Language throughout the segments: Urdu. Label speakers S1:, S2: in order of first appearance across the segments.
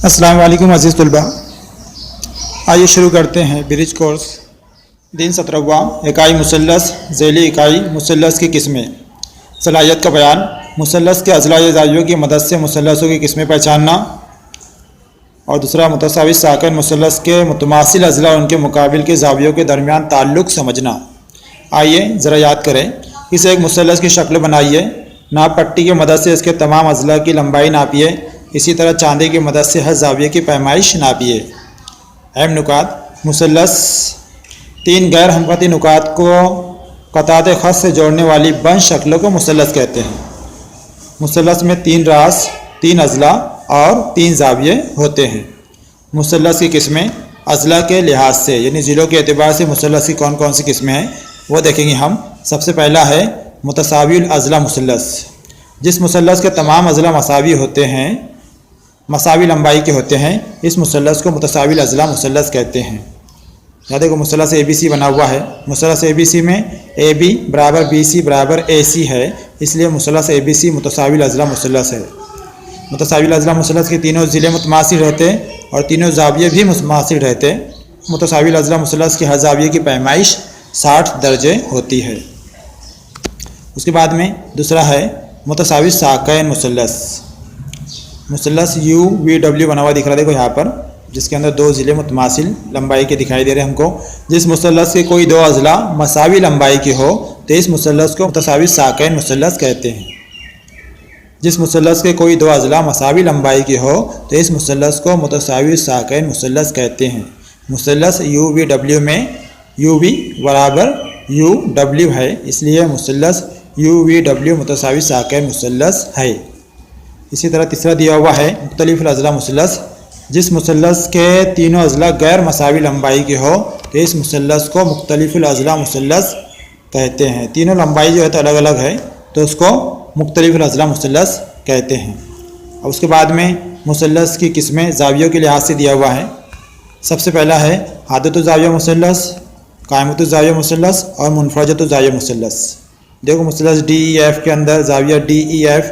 S1: السلام علیکم عزیز طلباء، آئیے شروع کرتے ہیں برج کورس دن 17واں اکائی مثلث ذیلی اکائی مثلث کی قسمیں، صلاحیت کا بیان، مثلث کے اضلاع یا زاویوں کی مدد سے مثلثوں کی قسمیں پہچاننا، اور دوسرا متساوی ساکن مثلث کے متماثل اضلاع اور ان کے مقابل کے زاویوں کے درمیان تعلق سمجھنا۔ آئیے ذرا یاد کریں، اسے ایک مثلث کی شکل بنائیے، ناپ پٹی کی مدد سے اس کے تمام اضلاع کی لمبائی ناپیے، اسی طرح چاندی کی مدد سے ہر زاویے کی پیمائش ناپیے۔ اہم نکات: مثلث تین غیر ہمخطی نکات کو قطعات خط سے جوڑنے والی بند شکلوں کو مثلث کہتے ہیں۔ مثلث میں تین راس، تین اضلاع اور تین زاویے ہوتے ہیں۔ مثلث کی قسمیں اضلاع کے لحاظ سے یعنی ضلعوں کے اعتبار سے مثلث کی کون کون سی قسمیں ہیں وہ دیکھیں گے ہم۔ سب سے پہلا ہے متساوی الاضلاع مثلث۔ جس مثلث کے تمام اضلاع مساوی ہوتے ہیں، مساوی لمبائی کے ہوتے ہیں، اس مثلث کو متساوی الاضلاع مثلث کہتے ہیں۔ یاد ہے کہ مثلث اے بی سی بنا ہوا ہے، مثلث اے بی سی میں اے بی برابر بی سی برابر اے سی ہے، اس لیے مثلث اے بی سی متساوی الاضلاع مثلث ہے۔ متساوی الاضلاع مثلث کے تینوں ضلع متماثل رہتے اور تینوں زاویے بھی متماثل رہتے۔ متساوی الاضلاع مثلث کی ہر زاویے کی پیمائش 60 درجے ہوتی ہے۔ اس کے بعد میں دوسرا ہے متساوی ساکین مثلث۔ مثلث یو وی ڈبلیو بنا ہوا دکھ رہا ہے، دیکھو یہاں پر، جس کے اندر دو ضلع متماثل لمبائی کے دکھائی دے رہے ہیں ہم کو۔ جس مثلث کے کوئی دو اضلاع مساوی لمبائی کے ہو تو اس مثلث کو متساوی ساکین مثلث کہتے ہیں۔ جس مثلث کے کوئی دو اضلاع مساوی لمبائی کے ہو تو اس مثلث کو متساوی ساکین مثلث کہتے ہیں۔ مثلث یو وی ڈبلیو میں یو وی برابر یو ڈبلیو ہے، اس لیے مثلث یو وی ڈبلیو متساوی ساکین مثلث ہے۔ اسی طرح تیسرا دیا ہوا ہے مختلف الاضلاع مثلث۔ جس مثلث کے تینوں اضلاع غیر مساوی لمبائی کے ہو تو اس مثلث کو مختلف الاضلاع مثلث کہتے ہیں۔ تینوں لمبائی جو ہے تو الگ الگ ہے تو اس کو مختلف الاضلاع مثلث کہتے ہیں۔ اور اس کے بعد میں مثلث کی قسمیں زاویوں کے لحاظ سے دیا ہوا ہے۔ سب سے پہلا ہے حادۃ الزاویہ مثلث، قائمۃ الزاویہ مثلث اور منفرجۃ الزاویہ مثلث۔ دیکھو مثلث ڈی ای ایف کے اندر زاویہ ڈی ای ایف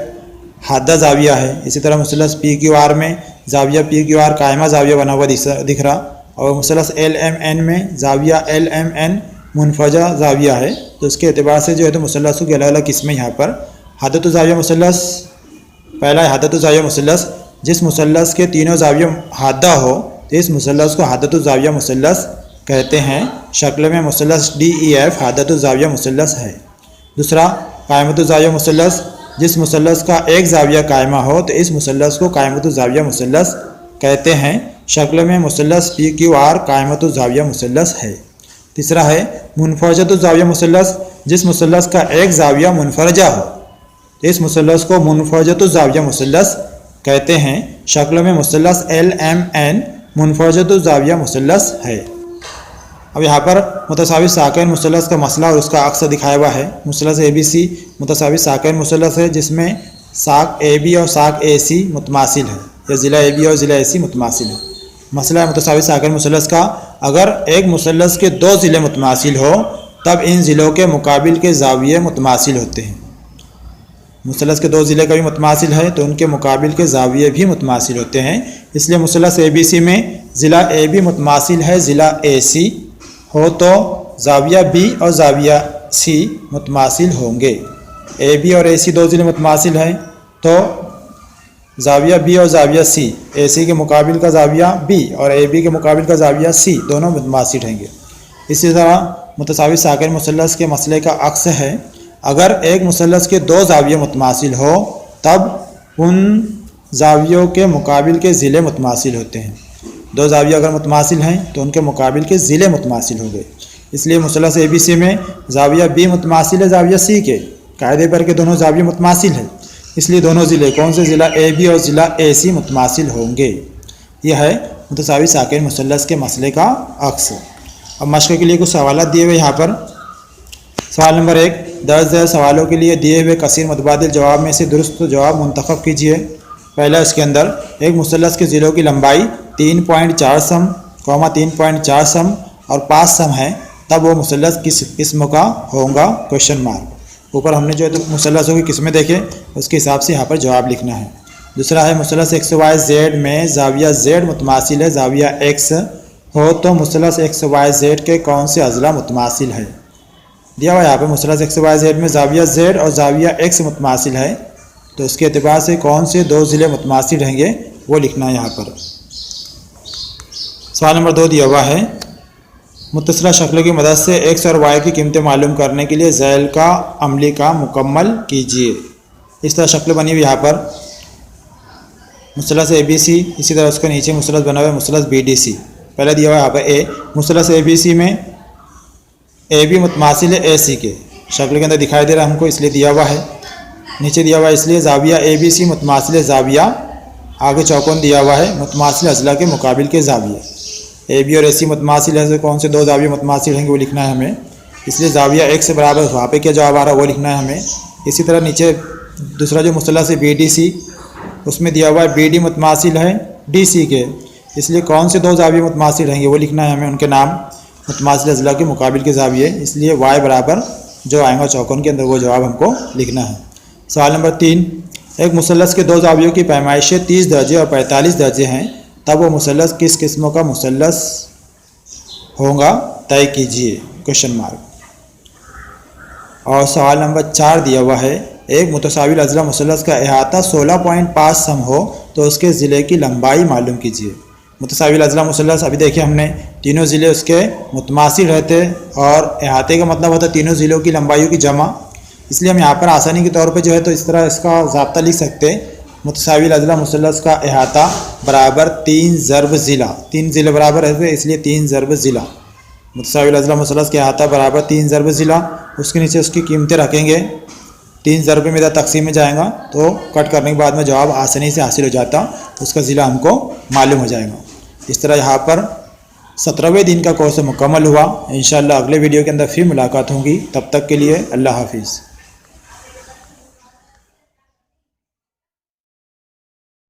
S1: حادہ زاویہ ہے، اسی طرح مثلث پی کیو آر میں زاویہ پی کیو آر قائمہ زاویہ بنا ہوا دکھ رہا، اور مثلث ایل ایم این میں زاویہ ایل ایم این منفرجہ زاویہ ہے۔ تو اس کے اعتبار سے جو ہے تو مثلثوں کی الگ الگ قسمیں یہاں پر۔ حادۃ الزاویہ مثلث، پہلا ہے حادۃ الزاویہ مثلث۔ جس مثلث کے تینوں زاویہ حادہ ہو تو اس مثلث کو حادۃ الزاویہ مثلث کہتے ہیں۔ شکل میں مثلث ڈی ای ایف حادۃ الزاویہ مثلث ہے۔ دوسرا قائمۃ الزاویہ مثلث۔ جس مثلث کا ایک زاویہ قائمہ ہو تو اس مثلث کو قائمۃ الزاویہ مثلث کہتے ہیں۔ شکل میں مثلث پی کیو آر قائمۃ الزاویہ مثلث ہے۔ تیسرا ہے منفرجۃ الزاویہ مثلث۔ جس مثلث کا ایک زاویہ منفرجہ ہو تو اس مثلث کو منفرجۃ الزاویہ مثلث کہتے ہیں۔ شکل میں مثلث ایل ایم این منفرجۃ الزاویہ مثلث ہے۔ اب یہاں پر متساوی ساکین مثلث کا مسئلہ اور اس کا عکس دکھایا ہوا ہے۔ مثلث اے بی سی متساوی ساکین مثلث ہے، جس میں ساک اے بی اور ساک اے سی متماثل ہے، یا ضلع اے بی اور ضلع اے سی متماثل ہے۔ مسئلہ ہے متساوی ساکین مثلث کا، اگر ایک مثلث کے دو ضلع متماثل ہو تب ان ضلعوں کے مقابل کے زاویے متماثل ہوتے ہیں۔ مثلث کے دو ضلع کا بھی متماثل ہے تو ان کے مقابل کے زاویے بھی متماثل ہوتے ہیں، اس لیے مثلث اے بی سی میں ضلع اے بی متماثل ہے ضلع اے سی ہو تو زاویہ بی اور زاویہ سی متماثل ہوں گے۔ اے بی اور اے سی دو ضلع متماثل ہیں تو زاویہ بی اور زاویہ سی، اے سی کے مقابل کا زاویہ بی اور اے بی کے مقابل کا زاویہ سی دونوں متماثل رہیں گے۔ اسی طرح متساوی ساکن مثلث کے مسئلے کا عکس ہے، اگر ایک مثلث کے دو زاویے متماثل ہو تب ان زاویوں کے مقابل کے ضلع متماثل ہوتے ہیں۔ دو زاویہ اگر متماثل ہیں تو ان کے مقابل کے ضلع متماثل ہو گئے، اس لیے مثلث اے بی سی میں زاویہ بی متماثل ہے زاویہ سی کے، قاعدے پر کے دونوں زاویہ متماثل ہیں، اس لیے دونوں ضلع کون سے ضلع اے بی اور ضلع اے سی متماثل ہوں گے۔ یہ ہے متساوی ساکن مثلث کے مسئلے کا عکس۔ اب مشق کے لیے کچھ سوالات دیے ہوئے یہاں پر۔ سوال نمبر 1، درج ذیل سوالوں کے لیے دیے ہوئے کثیر متبادل جواب میں سے درست جواب منتخب کیجیے۔ پہلا اس کے اندر ایک مثلث کے ضلعوں کی لمبائی 3.4 سم، 3.4 سم اور 5 سم ہے، تب وہ مثلث کس قسم کا ہوگا؟ Question mark. اوپر ہم نے جو مثلثوں کی قسمیں دیکھے اس کے حساب سے یہاں پر جواب لکھنا ہے۔ دوسرا ہے مثلث ایکس وائی زیڈ میں زاویہ زیڈ متماثل ہے زاویہ ایکس ہو تو مثلث ایکس وائی زیڈ کے کون سے اضلاع متماثل ہے؟ دیا ہوا یہاں پہ مثلث ایکس وائی زیڈ میں زاویہ زیڈ اور زاویہ ایکس متماثل ہے، تو اس کے اعتبار سے کون سے دو ضلع متماثل رہیں گے وہ لکھنا ہے یہاں پر۔ سوال نمبر 2 دیا ہوا ہے، متصلہ شکلوں کی مدد سے ایکس اور وائی کی قیمتیں معلوم کرنے کے لیے ذیل کا عملی کا مکمل کیجیے۔ اس طرح شکل بنی ہوئی یہاں پر مثلث اے بی سی، اسی طرح اس کے نیچے مثلث بنا ہوا ہے مثلث بی ڈی سی۔ پہلے دیا ہوا ہے یہاں پر اے، مثلث اے بی سی میں اے بی متماثل ہے اے سی کے، شکل کے اندر دکھائی دے رہا ہے ہم کو اس لیے دیا ہوا ہے۔ نیچے دیا ہوا ہے اس لیے زاویہ اے بی سی متماثل ہے زاویہ، آگے چوکون دیا ہوا ہے متماثل اضلاع کے مقابل کے زاویے۔ اے بی اور اے سی متماثل ہے، کون سے دو زاویے متماثل ہیں وہ لکھنا ہے ہمیں، اس لیے زاویہ ایک سے برابر وہاں پہ کیا جواب آ رہا ہے وہ لکھنا ہے ہمیں۔ اسی طرح نیچے دوسرا جو مثلث ہے بی ڈی سی، اس میں دیا ہوا ہے بی ڈی متماثل ہے ڈی سی کے، اس لیے کون سے دو زاویے متماثل رہیں گے وہ لکھنا ہے ہمیں، ان کے نام متماثل اضلاع کے مقابل کے زاویے، اس لیے وائی برابر جو آئے گا چوکون کے اندر وہ جواب ہم کو لکھنا ہے۔ سوال نمبر 3، ایک مثلث کے دو زاویوں کی پیمائشیں 30 درجے اور 45 درجے ہیں، تب وہ مثلث کس قسم کا مثلث ہوگا طے کیجیے کوشچن مارک۔ اور سوال نمبر 4 دیا ہوا ہے، ایک متساوی اضلاع مثلث کا احاطہ 16.5 سم ہو تو اس کے ضلع کی لمبائی معلوم کیجیے۔ متساوی اضلاع مثلث ابھی دیکھیں ہم نے تینوں ضلع اس کے متماثل رہتے اور احاطے کا مطلب ہوتا ہے تینوں ضلعوں کی لمبائیوں کی جمع، اس لیے ہم یہاں پر آسانی کے طور پہ جو ہے تو اس طرح اس کا ضابطہ لکھ سکتے ہیں، متساوی اضلاع مثلث کا احاطہ برابر 3 ضرب ضلع، 3 ضلع برابر ہے اس لیے 3 ضرب ضلع، متساوی اضلاع مثلث کا احاطہ برابر 3 ضرب ضلع، اس کے نیچے اس کی قیمتیں رکھیں گے، 3 ضرب میں تقسیم میں جائے گا تو کٹ کرنے کے بعد میں جواب آسانی سے حاصل ہو جاتا، اس کا ضلع ہم کو معلوم ہو جائے گا۔ اس طرح یہاں پر 17ویں دن کا کورس مکمل ہوا، انشاءاللہ اگلے ویڈیو کے اندر پھر ملاقات ہوگی، تب تک کے لیے اللہ حافظ۔